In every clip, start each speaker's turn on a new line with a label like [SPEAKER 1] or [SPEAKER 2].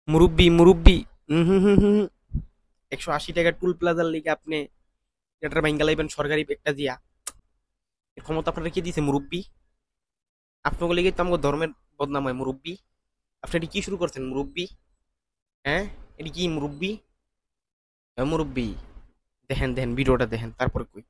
[SPEAKER 1] মুরব্বি মুরব্বি 180 টাকা টুল প্লাজার লিগে আপনি এটার ভাঙ্গা লাইবেন সরকারি একটা দিয়া, এর ক্ষমতা আপনারা কি দিছে মুরব্বি? আপনাকে লিগে তো আমাকে ধর্মের বদনাম হয় মুরব্বি। আপনি এটি কি শুরু করছেন মুরব্বি? হ্যাঁ, এটি কি মুরব্বি? হ্যাঁ মুরব্বি, দেখেন দেখেন ভিডিওটা দেখেন তারপরে কই।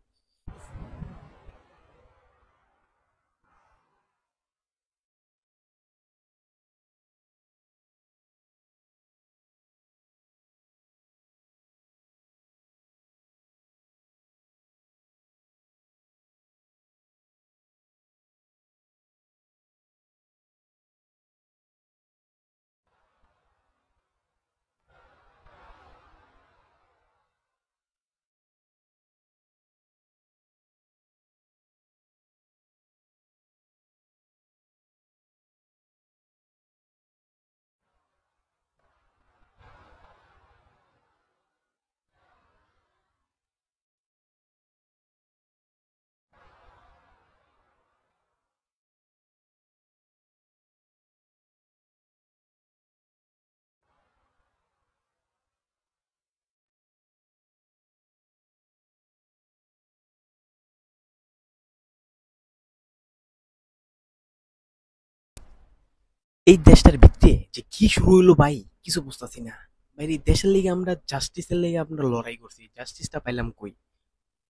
[SPEAKER 1] এই দেশটার ভিত্তি যে কি শুরু হইলো ভাই, কিছু বুঝতেছি না ভাই। এই দেশের লিগে আমরা জাস্টিসের লিগে আমরা লড়াই করছি, জাস্টিসটা পাইলাম কই?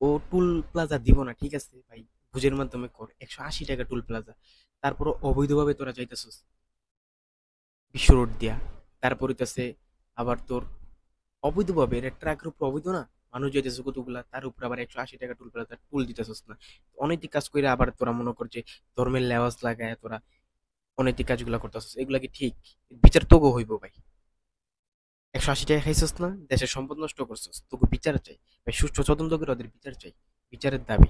[SPEAKER 1] ও টুল প্লাজা দিব না ঠিক আছে ভাই, বুঝের মাধ্যমে কর 180 টাকা টুল প্লাজা, তারপর অবৈধভাবে তোরা যাইতেছিস বিশ্ব রোড দিয়া। তারপরে হইতাছে আবার তোর অবৈধভাবে এটা ট্রাকের উপর অবৈধ না, মানুষ যাইতেছে কতগুলা, তার উপর আবার 180 টাকা টুল প্লাজা টুল দিতেছিস না। অনৈতিক কাজ করে আবার তোরা মনে কর যে ধর্মের লেবাস লাগায় তোরা অনৈতিক কাজগুলা করতেছিস, এগুলা কি ঠিক? বিচার তোকে হইব ভাই। 180 টাকা খাইছিস না, দেশের সম্পদ নষ্ট করছিস, তোকে বিচার চাই ভাই, সুষ্ঠু তদন্ত করে ওদের বিচার চাই, বিচারের দাবি।